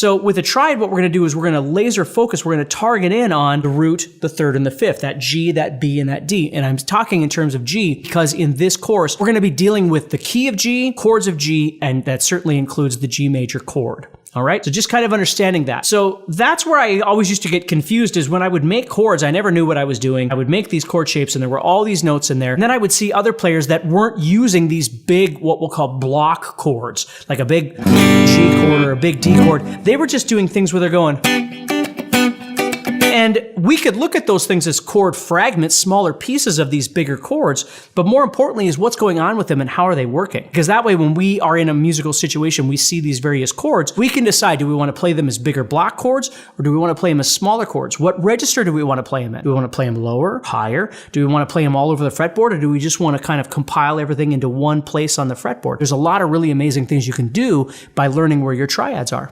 So with a triad, what we're going to do is we're going to laser focus. We're going to target in on the root, the third, and the fifth, that G, that B, and that D. And I'm talking in terms of G because in this course, we're going to be dealing with the key of G, chords of G, and that certainly includes the G major chord. All right, so just kind of understanding that. So that's where I always used to get confused, is when I would make chords, I never knew what I was doing. I would make these chord shapes and there were all these notes in there. And then I would see other players that weren't using these big, what we'll call block chords, like a big G chord or a big D chord. They were just doing things where they're going. And we could look at those things as chord fragments, smaller pieces of these bigger chords, but more importantly is what's going on with them and how are they working? Because that way when we are in a musical situation, we see these various chords, we can decide, do we want to play them as bigger block chords or do we want to play them as smaller chords? What register do we want to play them in? Do we want to play them lower, higher? Do we want to play them all over the fretboard, or do we just want to kind of compile everything into one place on the fretboard? There's a lot of really amazing things you can do by learning where your triads are.